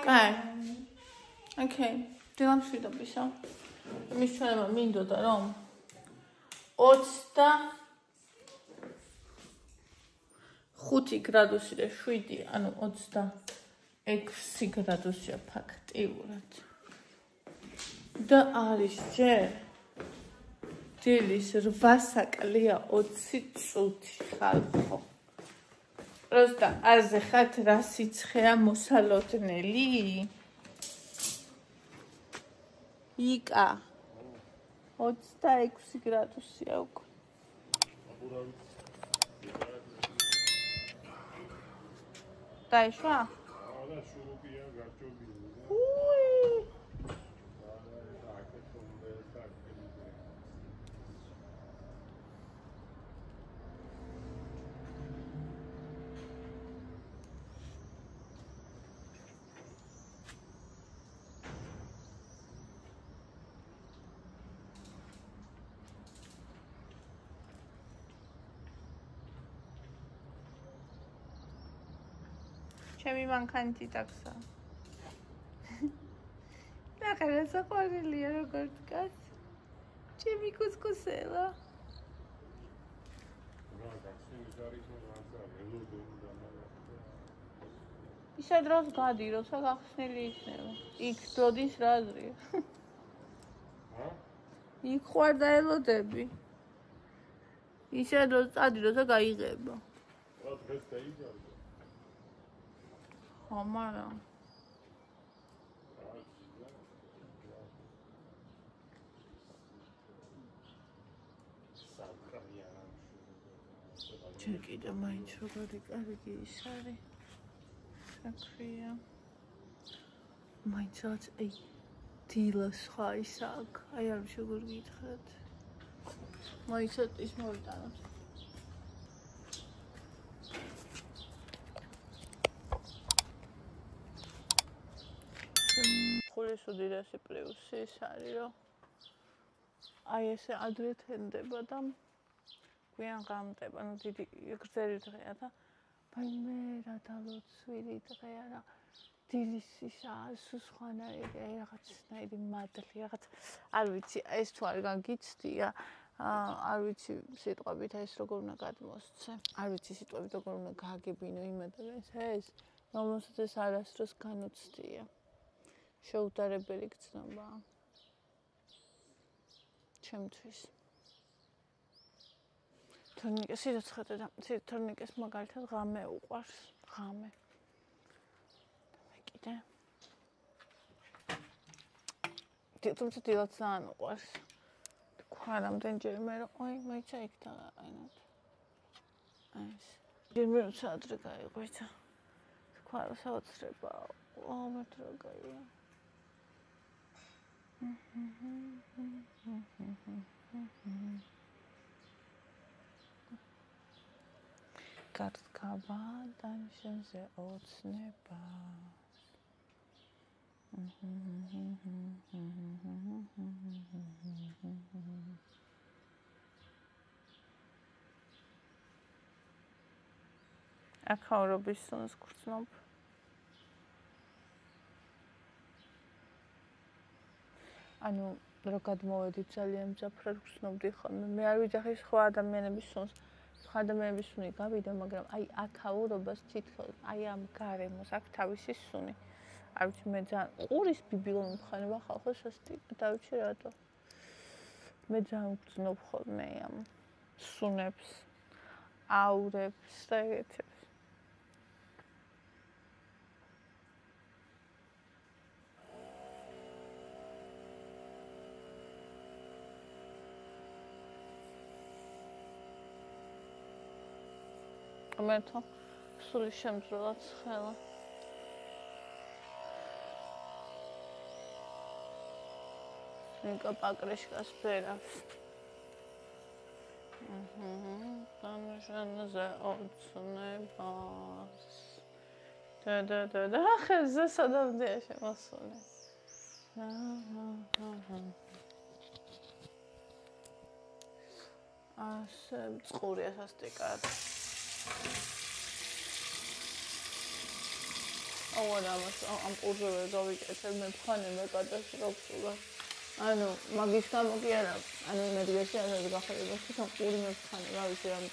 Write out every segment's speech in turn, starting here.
კაი. ოკეი. დილამშვიდობისა. იმის ჩვენება მინდოდა რომ 25 გრადუსი და 7, ანუ 26 გრადუსია ფაქტიურად. და არის ჯერ დილის 8 საკლია 20 წუთი ხალხო. Просто აზე ხათ რა სიცხეა მოსალოდნელი? იკა 26 გრადუსია უკვე. დაიშვა? და შურუპია გაჭობილი. ჩემი მანქანითი ტაქსა. ნახე რა საყვარელია როგორ დგას. ჩემი კუსკუსელა. ისე დროს გადი, როცა გახსნილი იქნება. იქ დოდის რა აზრია? იქ ხوار დაელოდები. ისე დროს წადი, როცა გაიღება. რა დღეს დაიჯარდა? Amara. Čekaj da main შოგარი კარგი ის არის. საქმეა. მაინც რაც აი დილა სხვა ის აქვს. აი არ შეგორ გითხრათ. მაინც ის მოვიტანოთ. ხულის უდიდესი პლუსი ის არის, რომ აი ესე ადრე თენდება და გვიან ღამდება, ну დიდი გრძელი დღეა და აი მე რა დალოცვილი დღეა რა დილის ისაა სხვანაირი აი რაღაცნაირი მადლი რაღაც არ ვიცი ეს თუ არ გაგიცდია არ ვიცი სიტყვებით ეს როგორ უნდა გადმოსცე არ ვიცი სიტყვებით როგორ უნდა გააგებინო იმ ადამიანს ეს რომელსაც ეს არასდროს განუცდია შეუდარებელი გრძნობა ჩემთვის თორნიკეს სიცოცხლე და თორნიკეს მაგალითად ღამე უყვარს ღამე მე კიდე თუმცა დილაც ძალიან უყვარს თქვა რამდენჯერ მე რომ ой მოიცა იქ და აინად ეს ჯერმე როცა ადრე გაიღვიცა თქვა რომ საოცრება მე დროგაია Kartkava danshanze otsneba. Akhaurobis suns kurtsnob. Anu რო გადმოვედით ძალიან მძაფრად გრძნობდი ხოლმე. მე არ ვიძახი სხვა ადამიანების სუნს. ადამიანების სუნი გავიდა, მაგრამ აი აქაურობას თითქოს აი ამ გარემოს აქ თავისი სუნი. არ ვიცი მე ძალიან ყურის ბიბილო მიხანება ხალხო სასტიკად, არ ვიცი რატო. მე ძალიან გრძნობ ხოლმე ამ სუნებს, აურებს და ეგეთებს. მეთო სული შემძროლად ხელა ნიკა პაკრიშკას ფერავს დამჟანზე ოცნებას და ხეზე სადამდეა შემოსული ასე წყურია სასტიკად აუარ ამას ამ პურზე ვერ გავიკეთებ მე ხანე მე კატასტროფულად. ანუ მაგის გამო კი არა, ანუ მედგეში არის გახდება თვითონ პური მე ხანე რა ვიცი რამე.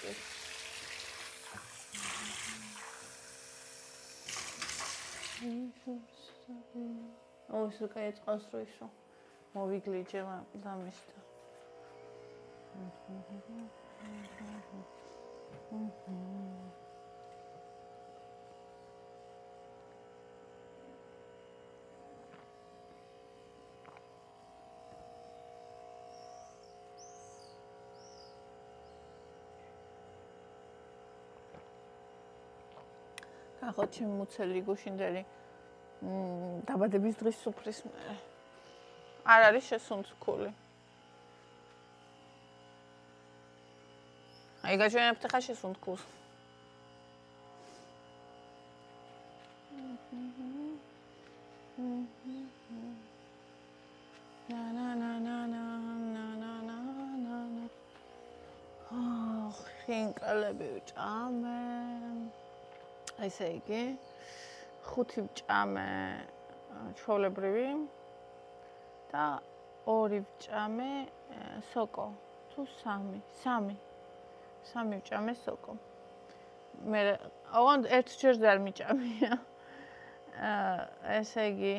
ой, сколько я წყალს რო ისო. მოვიგლიჯე დამიშთა. ახლა ჩემი მუცელი გუშინდელი დაბადების დღის სუფრის მერე. არ არის შესუნთქული. აი გაჩვენებთ ხა შესუნთქულს. ხინკალები ვჭამე. ესე იგი 5 ვჭამე ჩვეულებრივი და 2 ვჭამე სოკო თუ 3 ვჭამე სოკო. მე ოღონდ ერთ ჯერზე არ მიჭამია. ესე იგი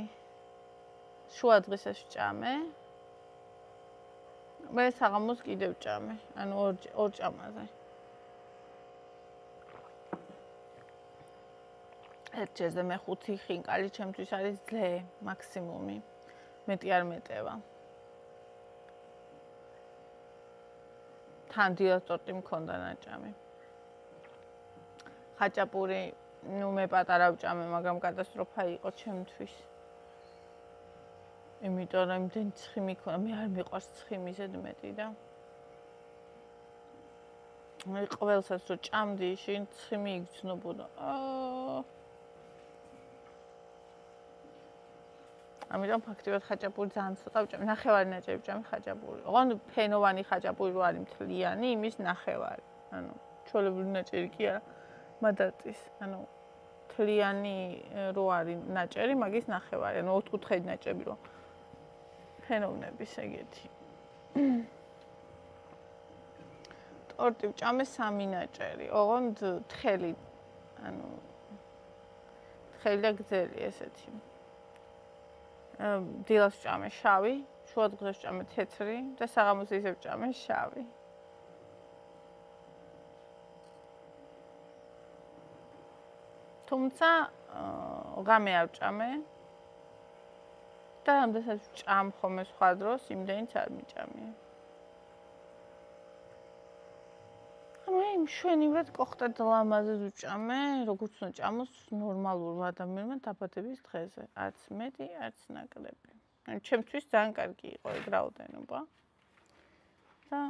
შუა დღესაც ვჭამე. მე საღამოს კიდევ ვჭამე, ანუ ორ ჭამაზე. ერთ ჯერზე მე 5 ხინკალი ჩემთვის არის ძლე მაქსიმუმი. მეტი არ მეტევა. თან დილას ტორტი მქონდა ნაჭამი. ხაჭაპური, ნუ მე პატარა ვჭამე, მაგრამ კატასტროფა იყო ჩემთვის. იმიტომ რომ იმდენ ცხიმი ქონდა, მე არ მიყვარს ცხიმი ზედმეტი და მე ყველსაც რო ჭამდი, შინ ცხიმი იგრძნობოდა. ამიტომ ფაქტიურად ხაჭაპური ძალიან ცოტა ვჭამე. ნახევარი ნაჭერი ვჭამე ხაჭაპური. ოღონდ ფენოვანი ხაჭაპური რო არის მთლიანი, იმის ნახევარი. ანუ ჩვეულებრივი ნაჭერი კი არა, მადატის. ანუ მთლიანი რო არის ნაჭერი, მაგის ნახევარი. ანუ ოთხკუთხედი ნაჭები რო ფენოვნების ეგეთი. ტორტი ვჭამე 3 ნაჭერი. ოღონდ თხელი, ანუ თხელი და გრძელი ესეთი. დილას ვჭამე შავი, შუა დღეს ვჭამე თეთრი და საღამოს ისე ვჭამე შავი. თუმცა ღამე არ ვჭამე და რამდენსაც ვჭამ ხოლმე სხვა დროს, იმდენიც არ მიჭამია. მე მშვენივრად კოხტად ლამაზად ვჭამე, როგორც უნდა ჭამოს ნორმალურმა ადამიანმა დაბადების დღეზე. არც მეტი, არც ნაკლები. ანუ ჩემთვის ძალიან კარგი იყო ეგ რაოდენობა. და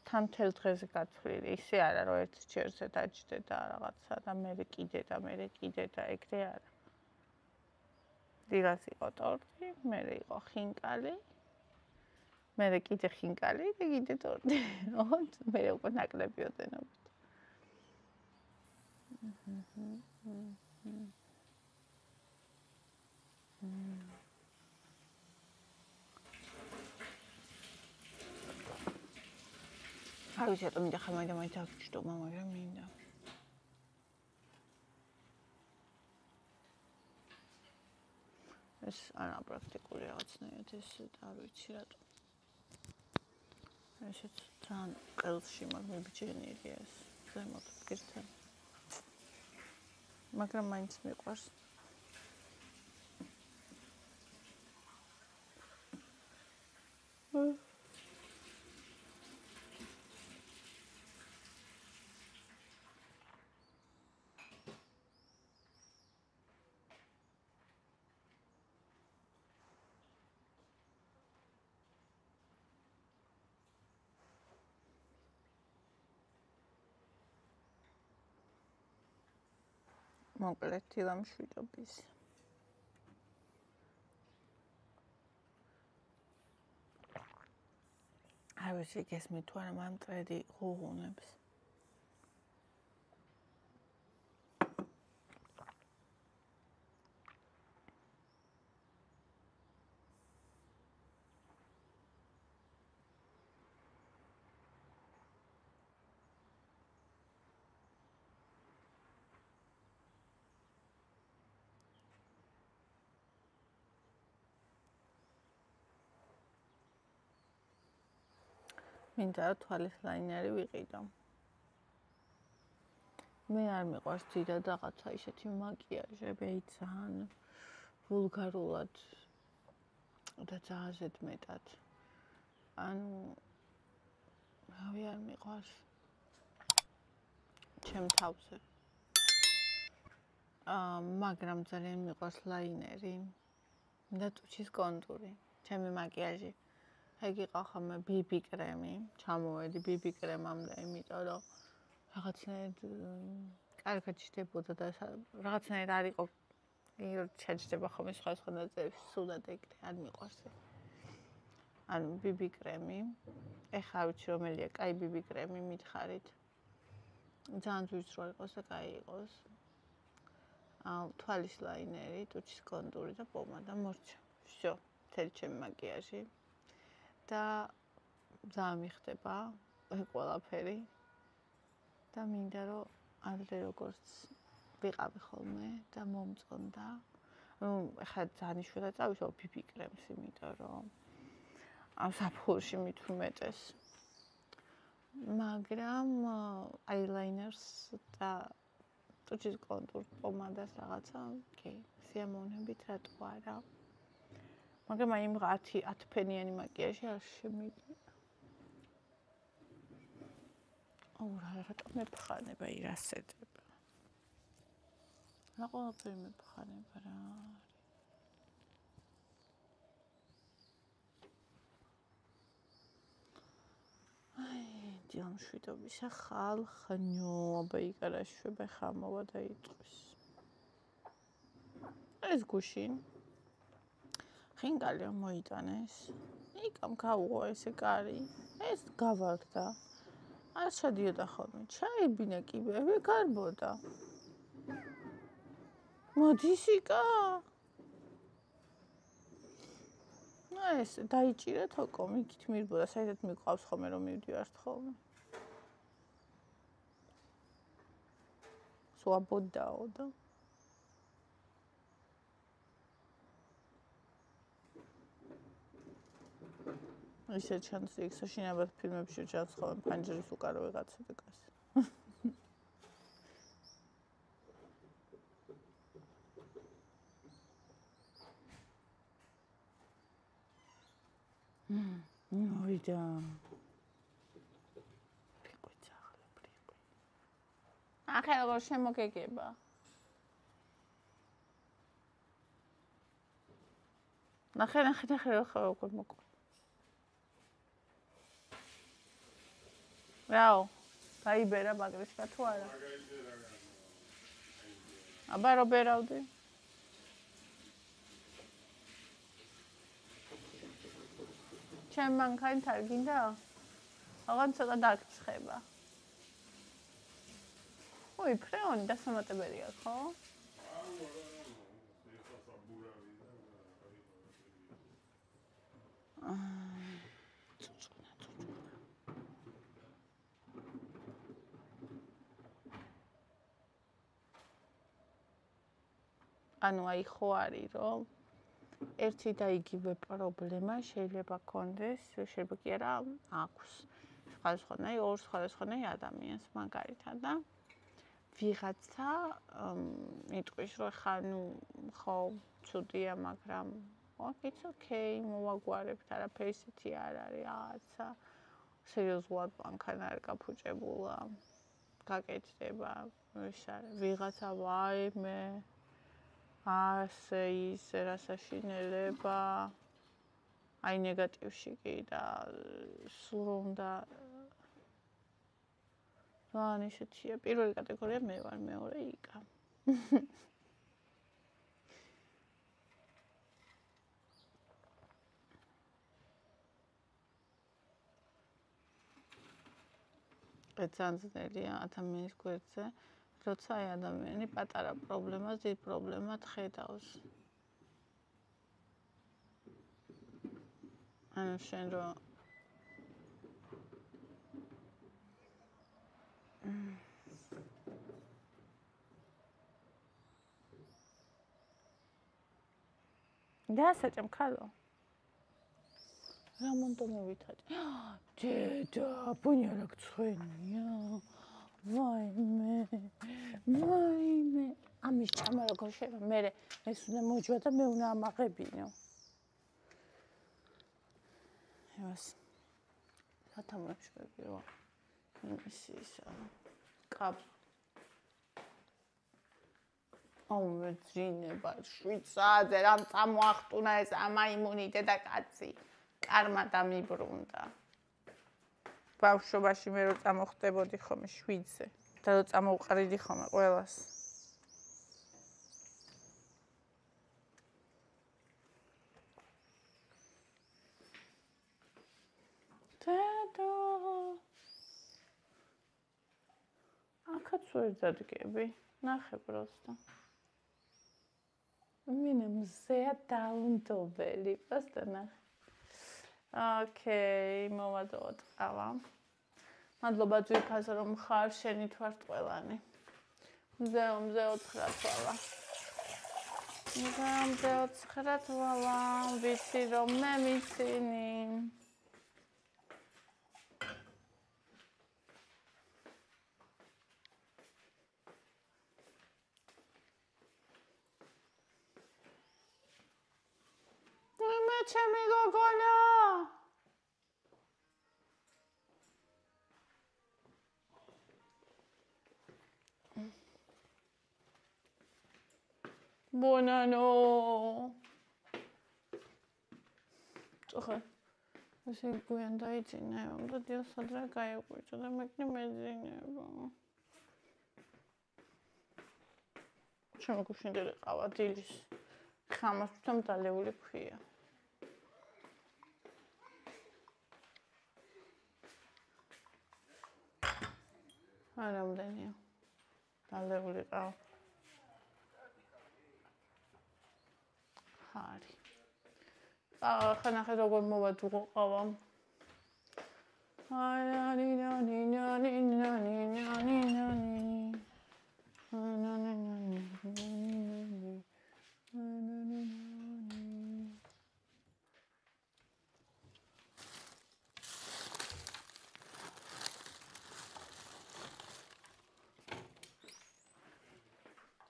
თან მთელ დღეზე გათვლილი. ისე არა, რომ ერთ ჯერზე დაჯდე და რაღაცა და მე კიდე და ეგრე არა. დილას იყო ტორტი, მე იყო ხინკალი. მე კიდე ხინკალი და კიდე ტორტი. ოღონდ მე უკვე ნაკლები ოდენობით. არ ვიცი რატომ მინდა ხარ მაინც აღჭდომა, მაგრამ მინდა. ეს არა პრაქტიკული რაღაცნაირად ეს არ ვიცი რატომ. ესეც თან ყელში მაგმებიჭენილია ეს ზემოთ გირთან. მაგრამ მაინც მიყვარს. მოკლედ დილამშვიდობის. არ ვიცი გესმით თუ არა მამტრედი ღუღუნებს. მინდა რომ თვალის ლაინერი ვიყიდო. მე არ მიყვარს დიდად რაღაცა ისეთი მაკიაჟები, ძალიან ვულგარულად და ძალიან ზედმეტად. ანუ რავი არ მიყვარს ჩემ თავზე. მაგრამ ძალიან მიყვარს ლაინერი და ტუჩის კონტური. ჩემი მაკიაჟი. ეგ იყო ხომ BB კრემი, ჩამოვედი BB კრემამდე, იმიტომ რომ რაღაცნაირად კარგად ჩდებოდა და რაღაცნაირად არ იყო ჩაჯდება ხომ სხვა ნაწილებში, სულად ეგრე არ მიყვარს. ანუ BB კრემი. ეხლა არ ვიცი რომელია კაი BB კრემი მითხარით. ძალიან ძვირს რო იყოს და კაი იყოს. თვალის ლაინერი, ტუჩის კონტური და პომადა მორჩა. всё, მთელი ჩემი მაკიაჟი. და ძალიან მიხდება ეს ყველაფერი. და მინდა რომ ადრე როგორც ვიყავი ხოლმე და მომწონდა. ეხლა ძალიან იშვიათად წავისვა BB კრემს, იმიტომ რომ საფხურში მით უმეტეს. მაგრამ აილაინერს და ტუჩის კონტურ პომადას რაღაცა, კი, სიამოვნებით რატო არა. მაგრამ აი იმ 10 ფენიანი მაკიაჟი არ შემიძლია. რატო მეფხანება ირასედება. რა ყველაფერი მეფხანება რა. დიამ შვიდობისა ხალხნიო, აბა იკარაშვება ხამოვა და იწვის. ეს გუშინ ხინკალი მოიტანეს. იქამ გავუღო ესე კარი. ეს გავარდა. არ შედიოდა ხოლმე. ჩაებინა კიბე გარბოდა. მოდის იკა. ეს დაიჭირა თოკო, იქით მირბოდა, საერთოდ მიყვავს ხოლმე რომ მივდივართ ხოლმე. სვაბოდაო და ისე ჩანს იქ საშინაებად ფილმებში ჩანს ხოლმე პანჯრის უკარო ვიღაცა დგას. ვიდა. პრიყვი ძაღლი, პრიყვი. ახლა როგორ შემოგეგება? ნახე როგორ მოკვა. რაო, გაიბერა ბაგრიშკა თუ არა? აბა რო ბერავდი? ჩემ მანქანით არ გინდა? აღარ ცოტა დაგცხება. ой, ფრეონი დასამატებელია, ხო? ანუ აი ხო არის, რომ ერთი და იგივე პრობლემა შეიძლება კონდეს, შეიძლება კი არა აქვს სხვადასხვანაირ ორ სხვადასხვანაირ ადამიანს მაგალითად და ვიღაცა იტყვის რომ ხა ნუ ხო ცუდია, მაგრამ it's okay, მოვაგვარებთ, არაფერი ისეთი არ არის, რაღაცა სერიოზულად მანქანა არ გაფუჭებულა, გაკეთდება, ის არის ვიღაცა ვაიმე ასე ისე რასაშინელება აი ნეგატივში კი და სულ უნდა ძალიან ისეთია პირველი კატეგორია მე ვარ, მეორე იკა. ეცანძნელია ადამიანის გვერდზე როცა აი ადამიანი პატარა პრობლემას დიდ პრობლემად ხედავს. ანუ შენ რო და საჭამ ხალო. რამონდომევითადი. დედა, ბუნი არა გცხვენია. ვაიმე. ამის ჭამა როგორ შევა? მე ეს უნდა მოჯვა და მე უნდა ამაღებინო. ევას. სათამაშოები ვარ. ისა. კაბ. აუ მე ძინება 7 საათზე რამ წამოახტუნა ეს ამაიმუნი დედა კაცი. კარმა დამიბრუნდა. ბავშვობაში მე რო წამოხდებოდი ხოლმე 7-ზე და რო წამოვყრიდი ხოლმე ყველას. დედა. აქაც ვერ დადგები. ნახე პროსტა. მინე მზეა დაუნდობელი, პროსტა ნახე. ოკეი, მოვადოთ ყავა. მადლობა ძვირფას რომ ხარ, შენით ვართ ყველანი. მზე 9 თვალა. მზე 9 თვალა, ვიცი რომ მე მიცინი. ჩემი გოგონა ბონანო წოხა ესე გვიან დაიძინა და დიოსადრა გაიყვიჭა და მეკნი მეძინება ჩემო გუშინდელი ყავა დილის ხამას თვითონ დალეული ქვია არამდენია დალეული ყავა ხარი ხანახე როგორ მოვადუღო ყავა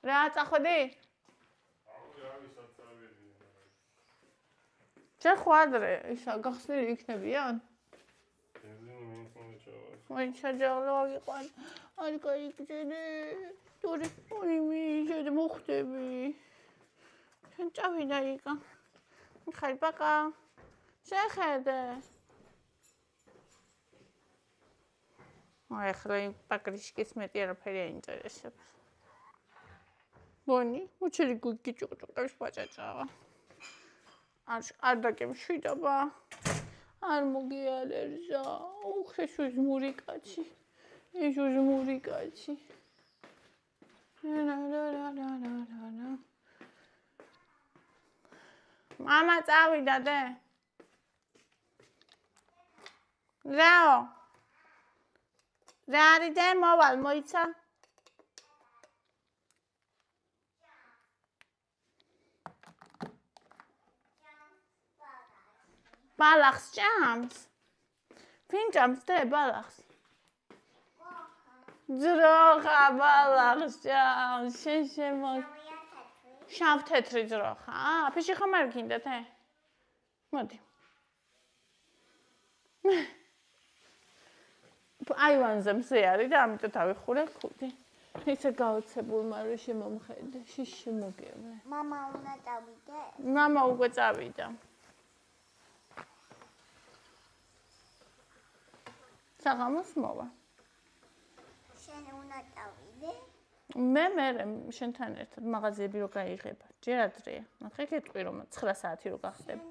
რა წახვედი? ჩე ხვადრე, ისა გახსნილი იქნებიან? აი ჩაჯაღლა ვიყან. აი გაიგზინე. თორე ორი შედი მოხდები. შენ წავიდა იქა. ხაი პაკა. შეხედე. აი ხლა პაკრიშკის მეტი არაფერი აინტერესებს. ბონი, უჩერი გიჭუჭუყებს პაჭაჭავა. არ დაგემშვიდობა. არ მოგიარერზა. უხეშო ჟმური კაცი. ეშო ჟმური კაცი. მამა წავიდა დე. რაო? რა არის დე მოვალ მოიცა? ბალახს ჭამს? ვინ ჭამს დე ბალახს? ძროხა ბალახს ჭამს. შენ შავ-თეთრი ძროხა. აფიში ხომ არ გინდა თე? მოდი. აივანზე მზე არის და ამიტომ დავიხურე ხუთი. ისე გაოცებულმა რო შემომხედე. შიში მოგევლე. მამა უნდა წავიდე? მამა უკვე წავიდა. საღამოს მოვა. შენ უნდა წავიდე? მე შენთან ერთად მაღაზიები რო გაიღება. ჯერ ადრეა. ნახე გეტყვი რომ 9 საათი რო გახდება.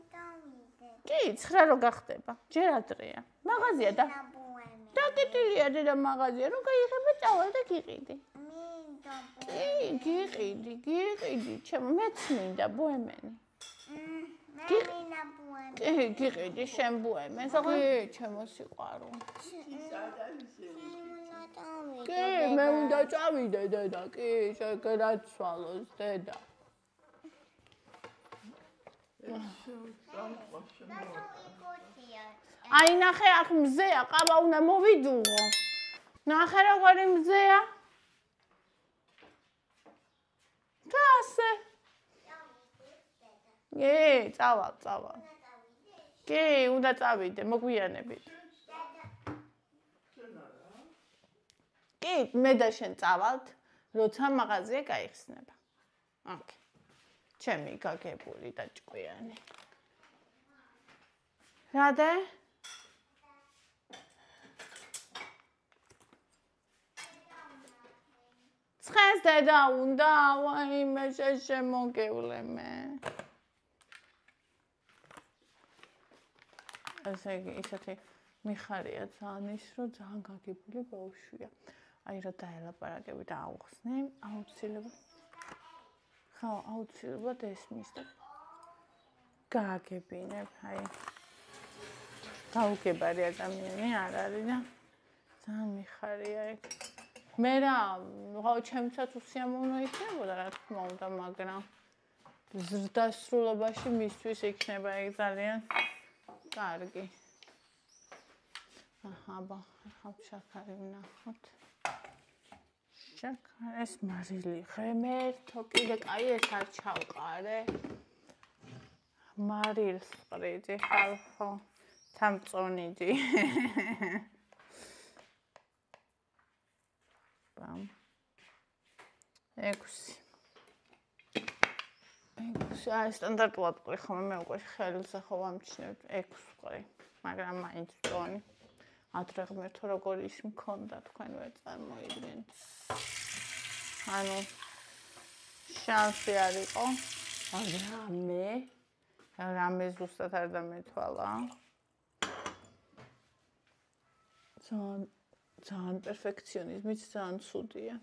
კი, 9 რო გახდება. ჯერ ადრეა. მაღაზია და დაკეტილია და მაღაზია რო გაიღება წავალ და გიყიდი. კი, გიყიდი, ჩემო მეც მინდა ბოემენი. გიყიდი შენ ბოემენს. კი, ჩემო სიყვარო. კი, მე უნდა წავიდე დედა, კი, შეგრაცვალოს დედა. აი ნახე აქ მზეა, ყავა უნდა მოვიდუღო. ნახე როგორი მზეა. და ასე. წავალ. კი, უნდა წავიდე, მოგვიანებით. კი, მე და შენ წავალთ, როცა მაღაზია გაიხსნება. ოკეი. ჩემი გაგებული და ჭკვიანი. რადე? ცხენს დედა უნდა, ვაიმე შემოგევლე მე. ესე იგი, ისეთი მიხარია ძალიან ის, რომ ძალიან გაგებული ბავშვია. აი რა დაელაპარაკები და აუხსნე, აუცილებლად ესმის და გააგებინებ, აი. გაუგებარი ადამიანი არ არის და ძალიან მიხარია ეგ. მე რა, ჩემსაც უსიამოვნო იქნებოდა, რა თქმა უნდა, მაგრამ ზრდასრულობაში მისთვის იქნება ეგ ძალიან კარგი. აბა, შაქარი ვნახოთ. ეს მარილი ღემერთო, კიდე კაი ეს არ ჩავყარე. მარილს ყრიდი ხალხო, სამწონიდი. ბამ. 6. აი სტანდარტულად ყრი ხომ მე უკვე ხელზე ხო ვამჩნევ 6 ყრი, მაგრამ მაინც წონი. ადრე ღმერთო როგორი ის მქონდა თქვენ ვერ წარმოიდგენთ. ანუ შანსი არ იყო. რამე ზუსტად არ დამეთვალა. ძალიან პერფექციონიზმიც ძალიან ცუდია.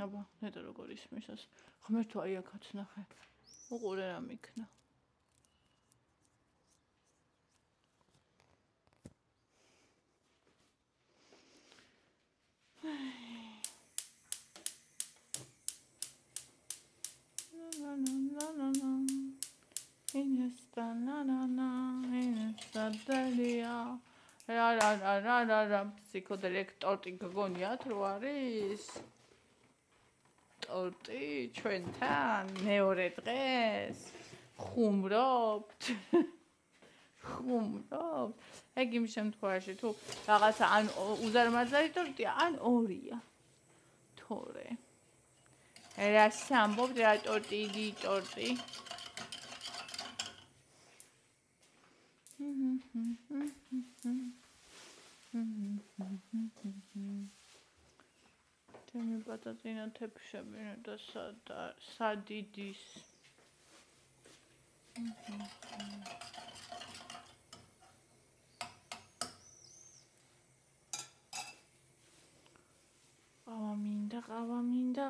აბა, ნეტა როგორ ისმის ეს. ღმერთო აი აქაც ნახე. უყურე რა მიქნა. რა ფსიქოდელია ტორტი გგონიათ რო არის? ტორტი ჩვენთან მეორე დღეს ხუმრობთ. ეგ იმ შემთხვევაში თუ რაღაცა ან უზარმაზარი ტორტია, ან ორია. თორე. რა სამბობ რა ტორტი, იგი ტორტი. ჩემი პატატინა თეფშები და სადიდის.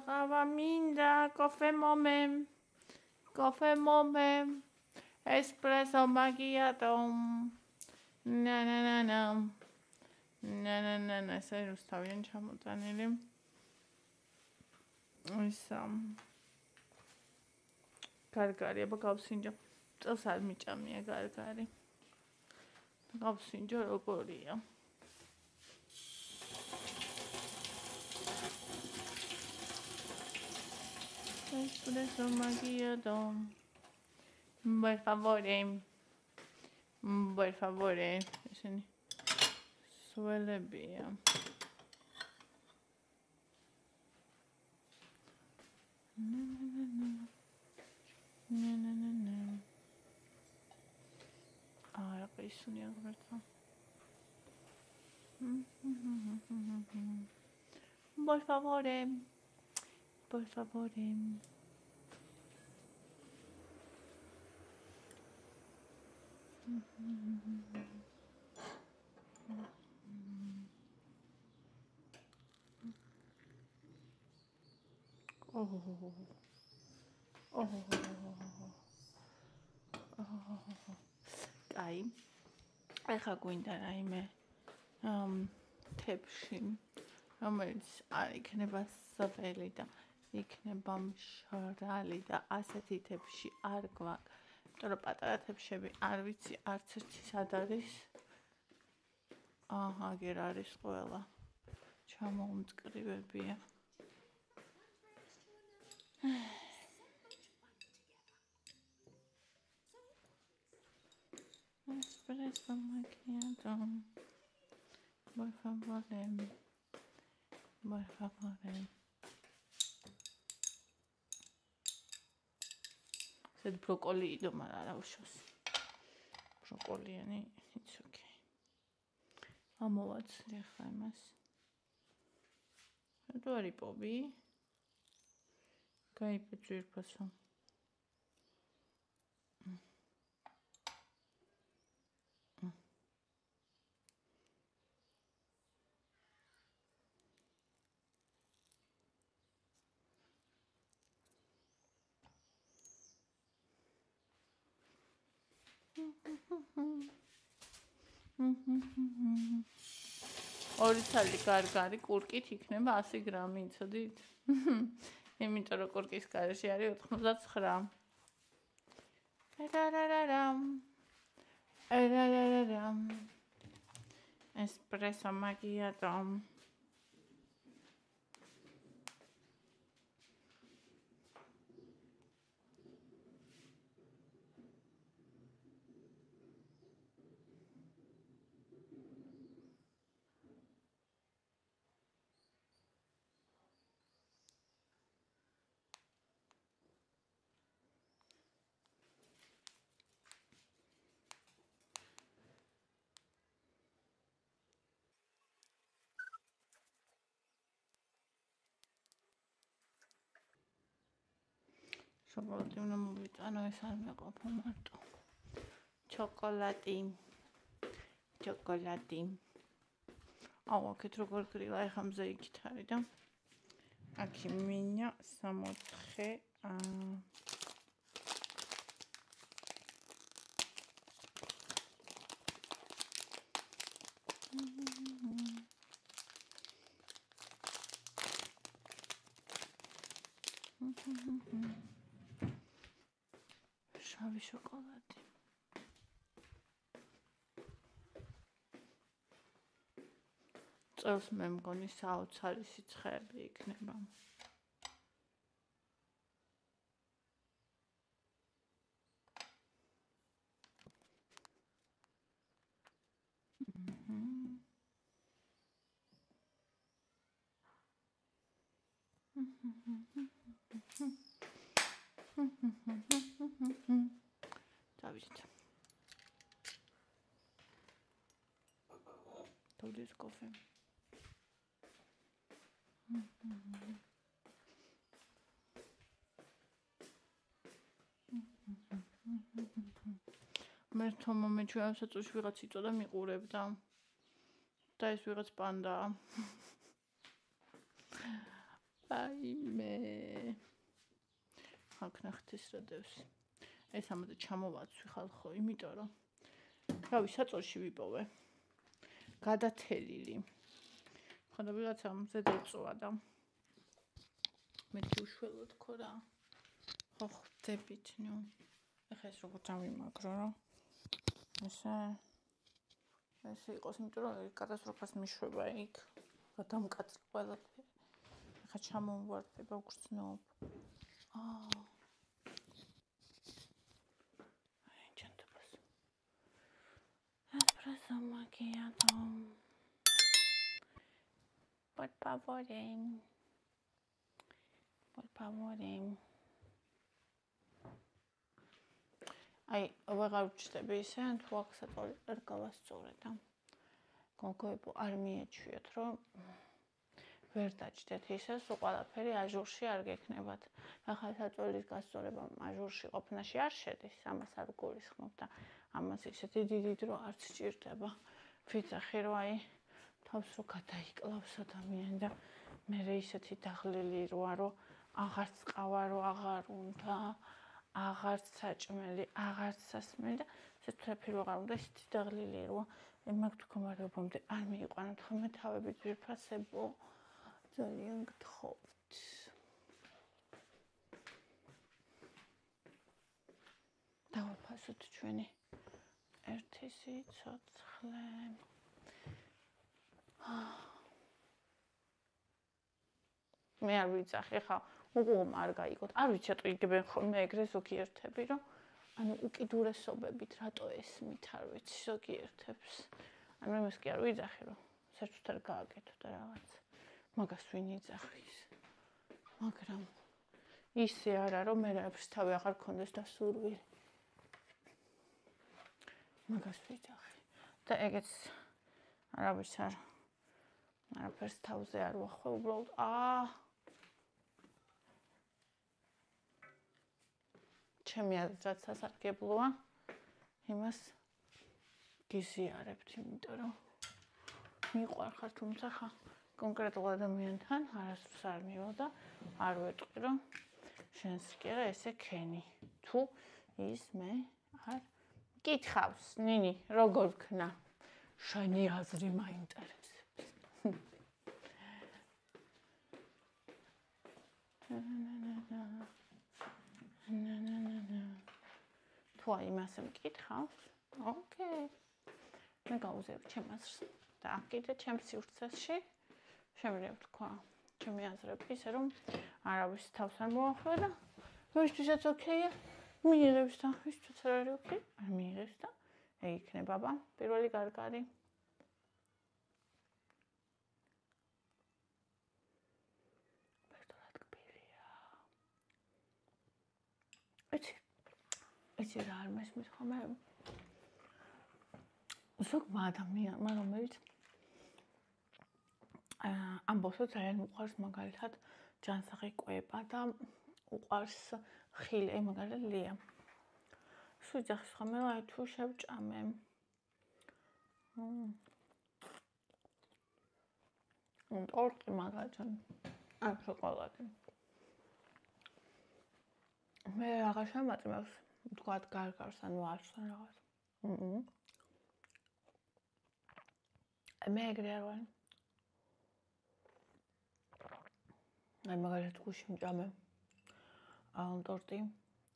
ყავა მინდა, კოფე მომე, ესპრესო მაკიატო. ნანა, ესე რუსთავიდან ჩამოტანილი. ისა გარგარი, აბა გავსინჯო. წელს არ მიჭამია გარგარი. გავსინჯო როგორია. Espresso macchiato. Per favore. Suele via. Ahora que hizo ni algo, ¿verdad? Por favore. კაი. ეხა გვინდა რაიმე თეფში რომელიც არ იქნება სველი და იქნება მშრალი და ასეთი თებში არ გვაქვს. იმიტომ რომ პატარა თებშები არ ვიცი არც ერთი სად არის. აგერ არის ყველა. ჩამოუმწკრივებია. Espresso macchiato. Por favore. Por favore. Sed broccoli domani la ushos. Broccoliani, it's okay. Ამოვაცლი ახლა იმას. თუ არის პობი? გაიფე ძვირფასო. ორი ცალი გარგარი კურკით იქნება 100 გრამი, იცოდით? იმიტომ რომ კურკის გარეშე არის 89. Espresso macchiato. შოკოლადი უნდა მოვიტანო, ეს არ მეყოფა მარტო. ჩოკოლადი. აუ, აქეთ როგორ გრილა, ეხა მზე იქით არის და აქ მინია 64 შავი შოკოლადი. წელს მე მგონი საოცარი სიცხეები იქნება. დავიდეთ. თოვლის კოფე. მე თომომე ჩვენ საწუში ვიღაც იწოდა მიყურებდა. და ეს ვიღაც პანდაა. აი მე აქ ნახეთ ეს რა დევს. ეს ამაზე ჩამოვაცვი ხალხო, იმიტომ რომ რავი საწოლში ვიპოვე. გადათელილი. ხოდა ვიღაცა მზედ ეწოა და მეთი უშველოდ ხო რა. ხო ხვდებით, ნუ. ეხლა ეს როგორ დავიმაგრო რა. ესე იყოს, იმიტომ რომ კატასტროფას მიშვება იქ. გადამკაცრ ყველაფერი. ეხლა ჩამოვარდება გრძნობ. Espresso macchiato. Por favore. Por favore. Ai, ვეღარ ვჩნდები ისე, თუ აქ საწოლი არ გავასწორეთ. კონკრეტულ არ მიეჩვიოთ, რომ ვერ დაჭდეთ ისე, სულ ყველაფერი აჟურში არ გექნებათ. ახლა საწოლის გასწორება აჟურში ყოფნაში არ შედის, ამას არ გულისხმობ და ამას ისეთი დიდი დრო არც სჭირდება. ვიცახი რომ აი თავს რო გადაიკლავს ადამიანი და მე ისეთი დაღლილი როა რომ აღარც ყავა რო აღარ უნდა, აღარც საჭმელი, აღარც სასმელი და სეთფერფი რო აღარ უნდა, ისეთი დაღლილი როა. მაგ მდგომარეობამდე არ მიიყვანოთ ხოლმე თავები ძვირფასებო. ძალიან გთხოვთ. დავაფასოთ ჩვენი ერთი სიცოცხლე. მე არ ვიცახე ხა, უყურომ არ გაიგოთ. არ ვიცი რატო იგებენ ხოლმე ეგრე ზოგიერთები, რომ ანუ უკიდურესობებით რატო ესმით, არ ვიცი ზოგიერთებს. ანუ იმას კი არ ვიძახე, რომ საერთოდ არ გააკეთო და რაღაც. მაგას ვინ იძახის. მაგრამ ისე არა, რომ მე რაებს თავი აღარ გქონდეს დასურვილი. მაგას ვიძახე. და ეგეც არავის არაფერს თავზე არ ვახვე, უბრალოდ ჩემი აზრით რაც სასარგებლოა, იმას გიზიარებთ, იმიტომ რომ მიყვარხარ, თუმცა ხა კონკრეტულ ადამიანთან არასდროს არ მივა და არ ვეტყვი, რომ შენს კი არა ესე ქენი. თუ ის მე არ მკითხავს, ნინი, როგორ ვქნა? შენი აზრი მაინტერესებს. თუ იმას მკითხავს, ოკეი. მე გავუზიარებ ჩემ აზრს და კიდე ჩემს სივრცეში შემიძლია ვთქვა ჩემი აზრები, ისე რომ არავის თავს არ მოახვდა და ვისთვისაც ოკეია, მიიღებს და ვისთვისაც არ არის ოკეი, არ მიიღებს და ეგ იქნება პირველი გარგარი. ბერტოლად კბილია. იცი რა არ მესმის ხოლმე ზოგმა ადამიანმა, რომელიც ამბობს, რომ ძალიან უყვარს მაგალითად ჯანსაღი კვება და უყვარს ხილი, მაგალითად ლია. სულ ძახის ხოლმე, რომ აი თუ შევჭამე. ტორტი მაგალითად, ან შოკოლადი. მე აღარ შემაწმევს, თქვათ გარგარს ან ვარს ან რაღაც. მე ეგრე არ ვარ. აი მაგალითად გუში მჭამე ტორტი,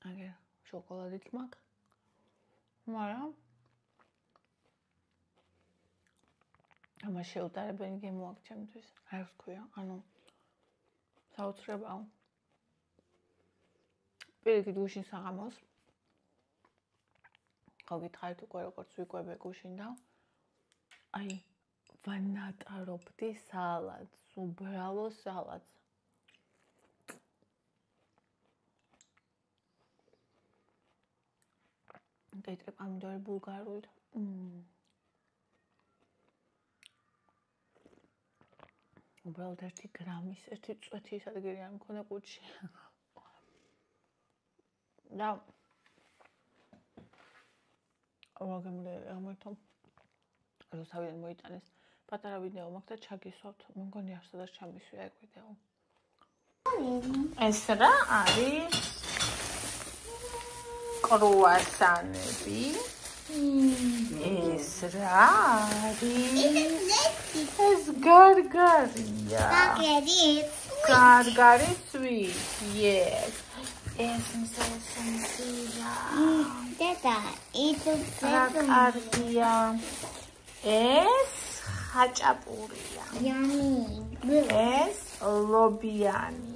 აგერ შოკოლადით მაქვს. მაგრამ ამას შეუტარებელი გემო აქვს ჩემთვის. არ ვთქვია, ანუ საოცრებაა. პირიქით გუშინ საღამოს ხო გითხარით უკვე როგორც ვიკვებე გუშინ და აი ვანატარობდი სალატს, უბრალო სალატს. კეიტრი პომიდორი ბულგარული. უბრალოდ 1 გრამის, 1 წვეთის ადგილი არ მქონდა კუჩში. და აღმოჩნდა რუსავიდან მოიტანეს პატარა ვიდეო მაქვს და ჩაგისვავთ. მე მგონი არ სადაც ჩამისვია ეგ ვიდეო. ეს რა არის? კრუასანები. ეს რა არის? ეს გარგარია. გარგარი sweet. Yes. ეს მსახურია. დედა, კარგია. ეს ხაჭაპურია. Yummy. ეს ლობიანი.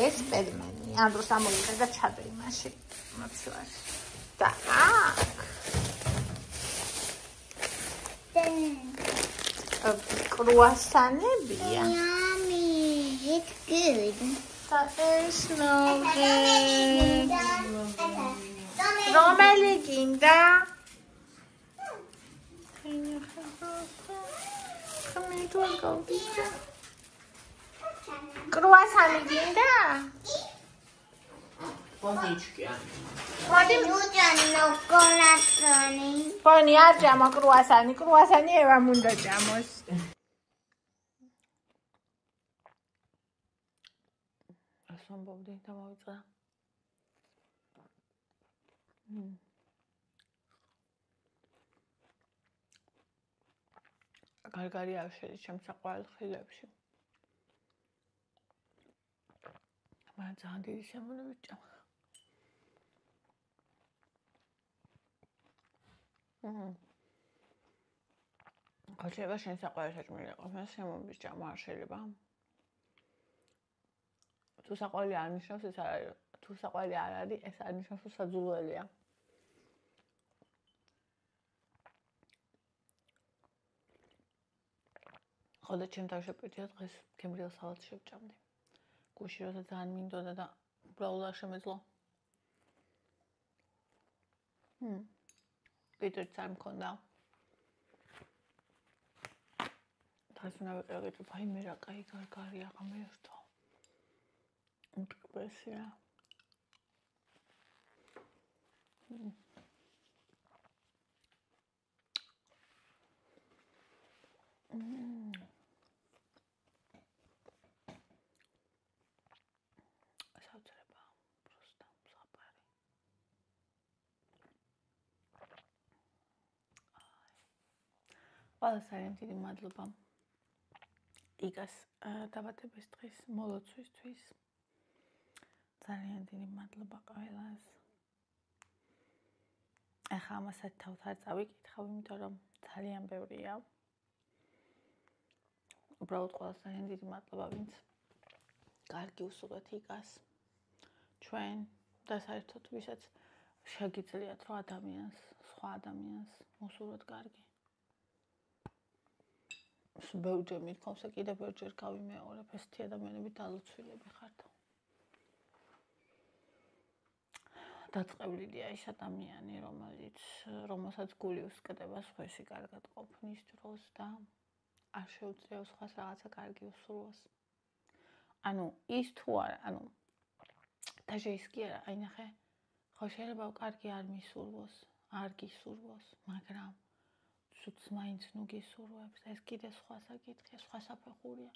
ეს პელმენი. ანდროს ამოვიდა და ჩადე იმაში. მოცვაში. და კრუასანებია. Yummy. It's good. და ეს ნოვე. რომელი გინდა? კრუასანი გინდა? მოდი უჯანო კოლასონი. ფონი არ ჭამა კრუასანი, კრუასანი ევამ უნდა ჭამოს. ასამბობდი და მოვიწყდა. გარგარი არ შედის ჩემს საყვარელ ხილებში. მაგრამ ძალიან დიდი სიამოვნებით ჭამ. შეიძლება შენ საყვარელი საჭმელი იყოს, მაგრამ სიამოვნებით ჭამ არ შეიძლება. თუ საყვარელი არ ნიშნავს, ეს არ არის. თუ საყვარელი არ არის, ეს არ ნიშნავს, რომ საძულველია. ხოდა ჩემ თავშეპირდია დღეს გემრიელ სალატს შევჭამდი. გუში როცა ძალიან მინდოდა და უბრალოდ არ შემეძლო. კიტრიც არ მქონდა. დღეს უნდა ვიყიდო, ვაიმე რა კაი გარგარია ღამერთო. უკბესია. საუცრება პროსტა მსაფარი. ყველას ძალიან დიდი მადლობა. იგას დაბადების დღის მოლოცვისთვის. ძალიან დიდი მადლობა ყველას. ახლა ამასაც თავთ არ წავიკითხავ, იმიტომ რომ ძალიან ბევრია. უბრალოდ ყველას ძალიან დიდი მადლობა, ვინც კარგი უსურვეთ იგას. ჩვენ და საერთოდ ვისაც შეგიძლიათ რა ადამიანს, სხვა ადამიანს უსურვოთ კარგი. ბევრჯერ მithქვავს და კიდევ ბევრჯერ გავიმეორებ, ესეთი ადამიანები დალოცვილები ხართ. დაწყევლილია ის ადამიანი, რომელსაც გული უსკდება სხვისი კარგად ყოფნის დროს და არ შეუძლია სხვას რაღაცა კარგი უსურვოს. ანუ ის თუ არა, დაჟე ის კი არა, აი ნახე, ხო შეიძლება კარგი არ მისურვოს, არ გისურვოს, მაგრამ ცუდს მაინც ნუ გისურვებს, ეს კიდე სხვა საკითხია, სხვა საფეხურია.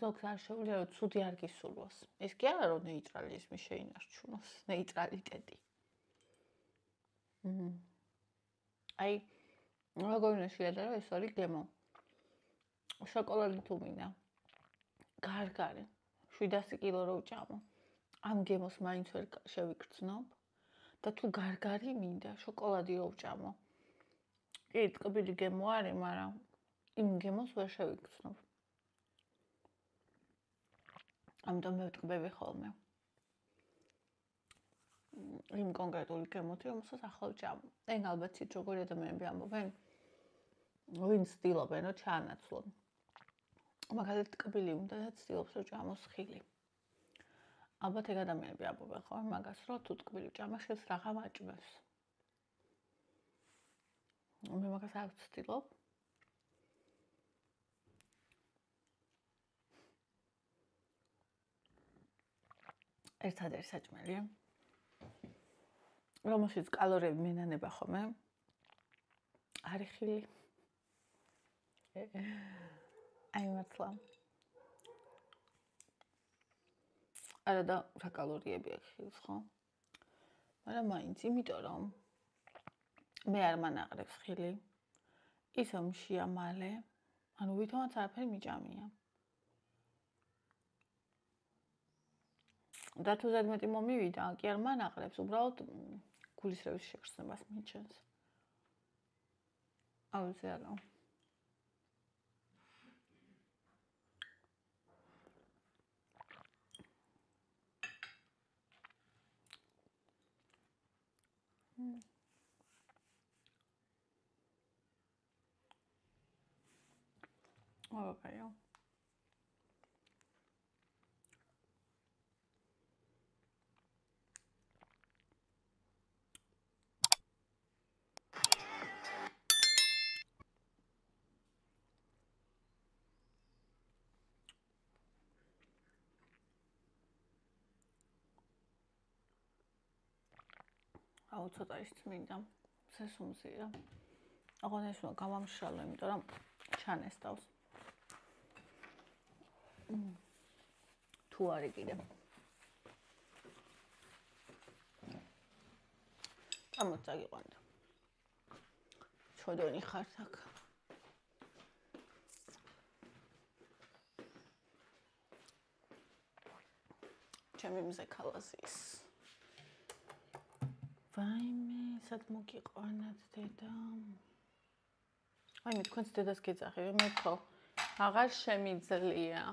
ზოგს არ შეუძლია რომ ცუდი არ გისურვოს. ეს კი არა რომ ნეიტრალიზმი შეინარჩუნოს, ნეიტრალიტეტი. აი, როგორ უნდა შეადარო, ეს არის გემო. შოკოლადი თუ მინდა. გარგარი 700 კილო რო ვჭამო. ამ გემოს მაინც ვერ შევიგრძნობ და თუ გარგარი მინდა, შოკოლადი რო ვჭამო. კი, ტკბილი გემო არის, მაგრამ იმ გემოს ვერ შევიგრძნობ. ამიტომ მე ვტკბები ხოლმე. იმ კონკრეტული გემოთი, რომელსაც ახლა ვჭამო. ეგ ალბათ ცით როგორი ადამიანები ამბობენ, ვინც ცდილობენ რომ ჩაანაცვლონ. მაგალითად ტკბილი უნდა და ცდილობს რომ ჭამოს ხილი. ალბათ ეგ ადამიანები ამბობენ ხოლმე მაგას, რომ თუ ტკბილი ჭამა შენს რაღა მაჭმევს. მე მაგას არ ვცდილობ. ერთადერთი საჭმელია, რომელშიც კალორიები მენანება ხოლმე, არის ხილი. აი მართლა. არა და რა კალორიები აქვს ხილს, ხო? მაგრამ მაინც, იმიტომ რომ მე არ მანაყრებს ხილი, ისო მშია მალე, ანუ ვითომაც არაფერი მიჭამია. და თუ ზედმეტი მომივიდა, კი არ მანაყრებს, უბრალოდ გულისრევის შეგრძნებას მიჩენს. აუზე არა. Okay. აუ ცოტა ის წმინდა სესუმზია. აღარ ეს უნდა გამამშრალო, იმიტომ რომ ჩანესტავს. თუ არის კიდე. ამოწაგიყვანდა. ჩოდონი ხართ აქ. ჩემი მზე ქალაზის. ვაიმე, სად მოგიყვანათ დედა? ვაიმე, თქვენს დედას გეძახი, მე თქო, აღარ შემიძლია.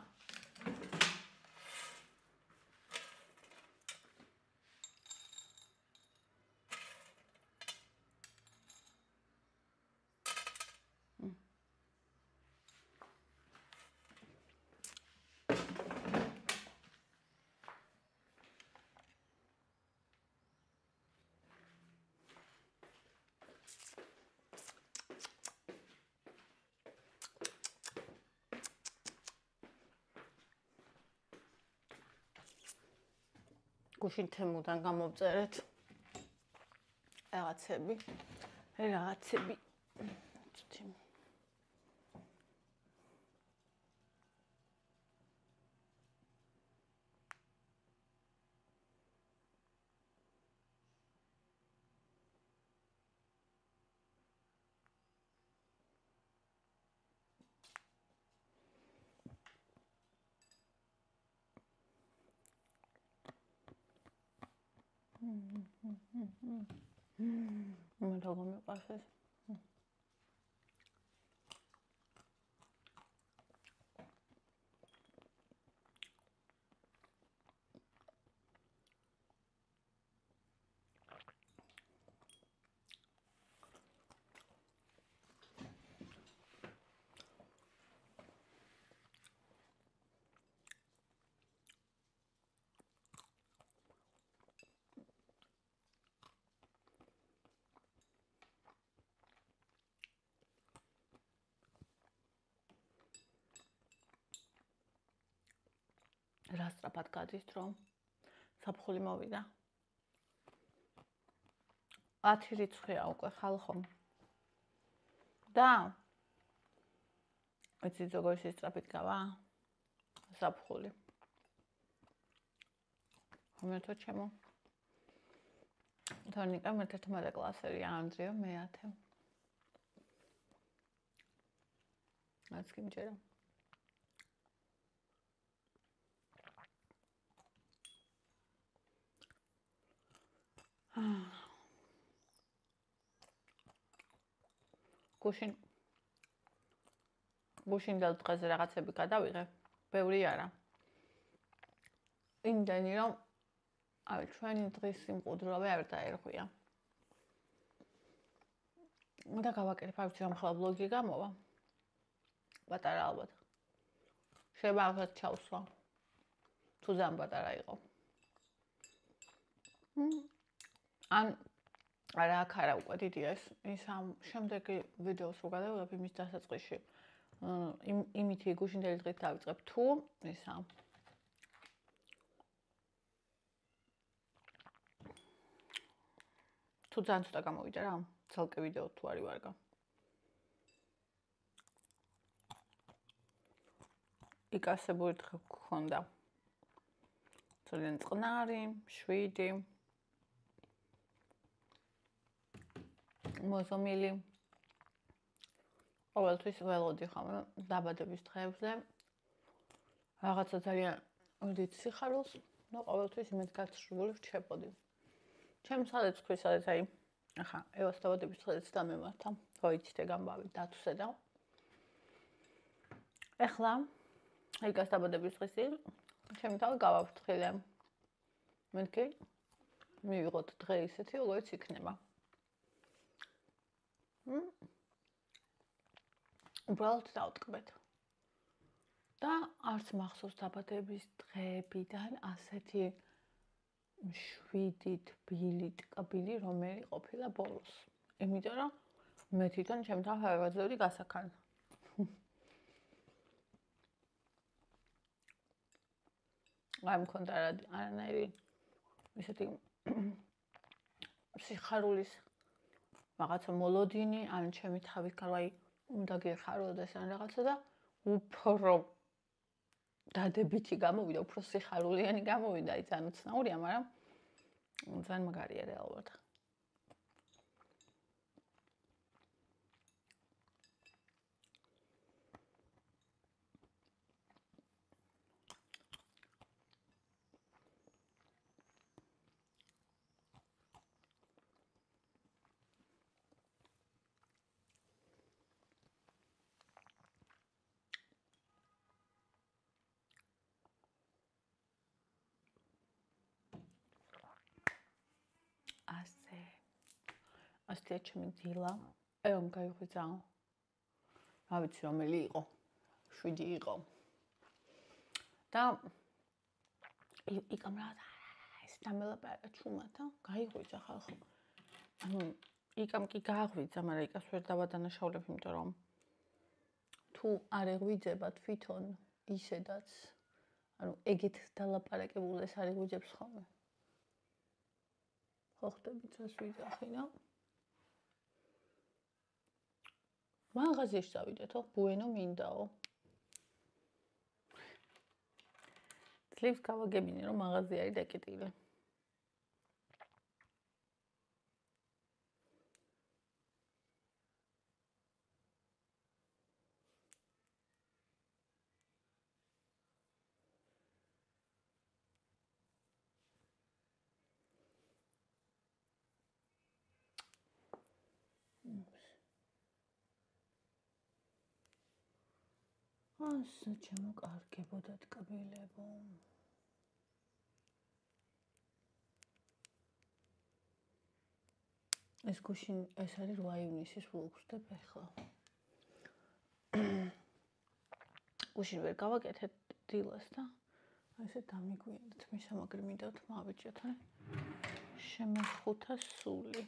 გუშინ თემუდან გამოვწერეთ რაღაცები. მე როგორ მიყვარს ეს? რა სწრაფად გადის დრო? საფხული მოვიდა. 10 რიცხვია უკვე ხალხო. და იცით როგორ სწრაფით გავა? საფხული. ხომეთო ჩემო. თორნიკა მე-11 კლასელია, ანდრიო მე-10. რაც გიმჯერა. გუშინდელ დღეზე რაღაცები გადავიღე, ბევრი არა. იმდენი რომ ჩვენი დღის სიმყუდროვე არ დაერღვია. და გავაკეთებ, არ ვიცი, ამ ხელ ბლოგი გამოვა. პატარა ალბათ. შეიძლება ახლა ჩავსვა. თუ ძალიან პატარა იყო. ან არა, აქ არა უკვე დიდია ეს. ის ამ შემდეგი ვიდეოს რო გადავიღებ იმის დასაწყისში. იმითი გუშინდელი დღით დავიწყებ თუ ისა. თუ ძალიან ცოტა გამოვიდა რა. ცალკე ვიდეო თუ არის ვარგა. იკასებული დღე გქონდა. ძალიან წყნარი, 7. მოზომილი. ყოველთვის ველოდი ხომ დაბადების დღეებზე. რაღაცა ძალიან დიდ სიხარულს, და ყოველთვის იმედ გაცრუებული რჩებოდი. ჩემს ხალხს სადაც აი ახლა ევას დაბადების დღეც დამემართა. მოიცდე გამბავი დათვსე და ეხლა ეკას დაბადების დღეს ჩემი თავი გავაფრთხილე. მეთქი მივიღოთ დღე ისეთი, როგორც იქნება. უბრალოდ დავტკბეთ. და არც მახსოვს დაბადების დღეებიდან ასეთი 7 თბილი ტკბილი რომელი ყოფილა ბოლოს. იმიტომ რომ მე თვითონ ჩემ თავს ავეძებდი გასაქან. აი მქონდა არანაირი ისეთი სიხარულის რაღაცა მოლოდინი, ან ჩემი თავის გარდა აი უნდა გეხაროდეს ან რაღაცა და უფრო დადებითი გამოვიდა, უფრო სიხარულიანი გამოვიდა, აი ძალიან უცნაურია, მაგრამ ძალიან მაგარია რეალურად. ასეთი ჩემი დილა. რომ გაიღვიძა. რა ვიცი რომელი იყო. 7 იყო. და იქამ რა ეს დამელაპარაკა ჩუმათა, გაიღვიძა ხალხო. ანუ იქამ კი გააღვიძა, მაგრამ იქას ვერ დავადანაშაულებ, იმიტომ რომ თუ არ ეღვიძება თვითონ ისედაც, ანუ ეგეთ დალაპარაკებულს არ ეღვიძებს ხოლმე. ხო ხდებით რას ვიძახი რა? მაღაზიაში წავიდეთო, ბუენო მინდაო. ძლივს გავაგებინე რომ მაღაზია არის დაკეტილი. ასე ჩემო კარგებოდა ტკბილებო. ეს გუშინ ეს არის 8 ივნისის ვლოგსდებ ახლა. გუშინ ვერ გავაკეთეთ დილას და ესე დამიგვიანდეთ მისამაგრი მინდა თმავიჭოთ, შემეხუთა სული.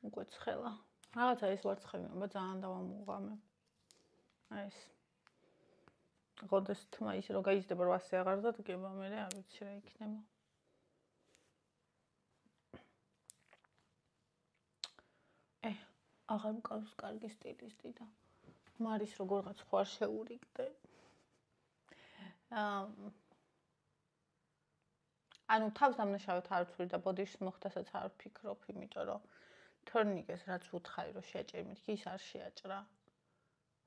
უკვე ცხელა. რაღაცა ეს ვარცხევიანობა ძალიან დავამუღამე. ეს ღოდეს თმა ისე რომ გაიზრდება 800 აღარ დადგება, მე არ ვიცი რა იქნება. აღარ მყავს კარგი სტილისტი და მარის როგორღაც ხო არ შეურიგდე. ანუ თავს დამნაშავედ არ ვცვლი და ბოდიშს მოხდასაც არ ვფიქრობ, იმიტომ რომ თორნიკეს რაც ვუთხარი რომ შეაჭერი მეთქი ის არ შეაჭრა.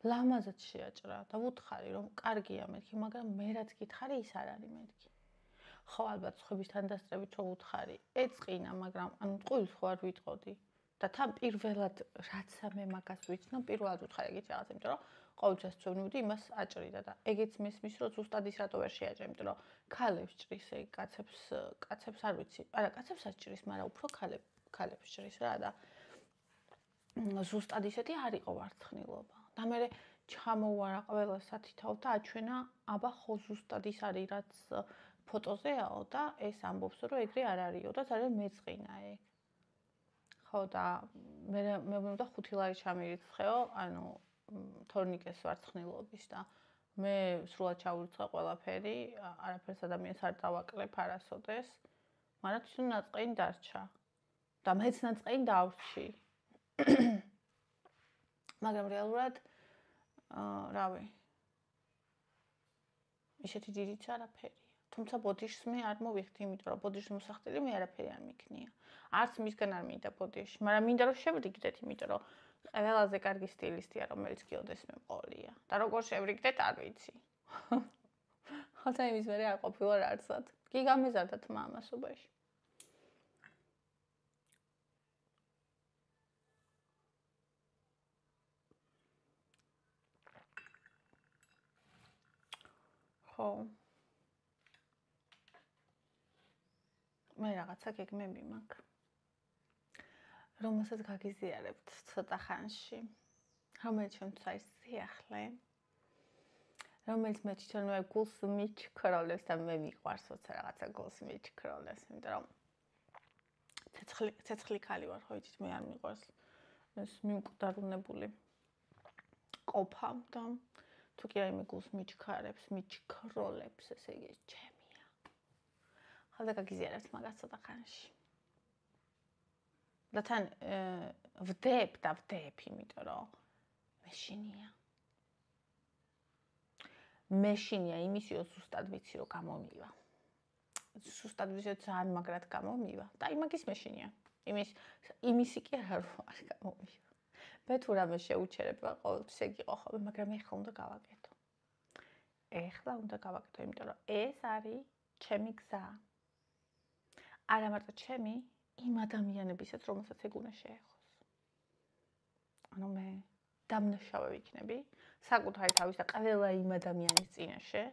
ლამაზად შეაჭრა და ვუთხარი რომ კარგია მეთქი, მაგრამ მე რაც გითხარი ის არ არის მეთქი. ხო ალბათ სხვებისთან დასწრებით რომ ვუთხარი, ეწყინა, მაგრამ ანუ ტყუილს ხო არ ვიტყოდი. და თან პირველად რაც მე მაგას ვიცნო, პირველად ვუთხარი ეგეთ რაღაც, იმიტომ რომ ყოველთვის ვცნობდი იმას აჭრიდა და ეგეც მესმის რომ ზუსტად ის რატო ვერ შეაჭრა, იმიტომ რომ ქალებს ჭრის ეგ კაცებს არ ვიცი. არა, კაცებსაც ჭრის, მაგრამ უფრო ქალებს ჭრის რა და ზუსტად ისეთი არ იყო ვარცხნილობა. და მე ჩამოვარა ყველა სათითაო და აჩვენა, აბა ხო ზუსტად ის არის რაც ფოტოზეაო და ეს ამბობს რომ ეგრე არ არისო და ძალიან მეწყინა ეგ. ხო და მე მომდა 5 ლარი ჩამირიცხეო, ანუ თორნიკეს ვარცხნილობის და მე სრულად ჩავურიცხე ყველაფერი, არაფერს ადამიანს არ დავაკლებ არასოდეს, მაგრამ თვითონ ნაწყენი დარჩა. და მეც ნაწყენი დავრჩი. მაგრამ რეალურად რავი. ისეთი დიდიც არაფერია. თუმცა ბოდიშს მე არ მოვიხდი, იმიტომ რომ ბოდიშის მოსახდელი მე არაფერი არ მიქნია. არც მისგან არ მინდა ბოდიში, მაგრამ მინდა რომ შევრიგდეთ, იმიტომ რომ ყველაზე კარგი სტილისტია, რომელიც გიოდეს მე მყოლია. და როგორ შევრიგდეთ, არ ვიცი. ხოთა იმის მე არ ყოფილა არცად. კი გამეზარდა თმა ამასობაში. ხო. მე რაღაცა გეგმები მაქვს. რომელსაც გაგიზიარებთ ცოტა ხანში. რომელიც ჩემთვის არის სიახლე. რომელიც მე თვითონვე გულს მიჩქროლებს და მე მიყვარს როცა რაღაცა გულს მიჩქროლებს, იმიტომ რომ ცეცხლი ქალი ვარ, ხო იცით, მე არ მიყვარს ეს მიმკვდარუნებული ყოფა და თუ კი რაიმე გულს მიჩქარებს, მიჩქროლებს, ესე იგი ჩემია. ხალხი გაგიზიარებთ მაგას ცოტა ხანში. და თან ვდებ, იმიტომ რომ მეშინია იმისიო ზუსტად ვიცი რომ გამომივა. ზუსტად ვიცი რომ ძალიან მაგრად გამომივა და იმაგის მეშინია. იმისი კი არ გამომივა. მე თუ რამე შეუჩერება ყოველთვის ეგ იყო ხოლმე, მაგრამ ეხლა უნდა გავაკეთო. იმიტომ რომ ეს არის ჩემი გზა. არა მარტო ჩემი, იმ ადამიანებისაც, რომელსაც ეგ უნდა შეეხოს. ანუ მე დამნაშავე ვიქნები საკუთარი თავის და ყველა იმ ადამიანის წინაშე,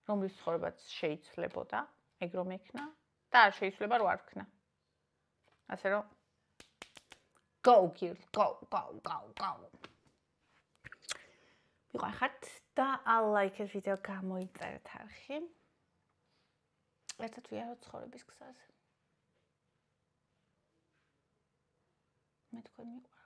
რომლის ცხოვრებაც შეიცვლებოდა, ეგ რომ ექნა და არ შეიცვლება რო არ ვქნა. ასე რომ go girl, go. მიყავართ და like-ეს ვიდეო გამოიწერეთ არხი. ერთად ვიარო ცხოვრების გზაზე. მე თქვენ მიყვარხართ.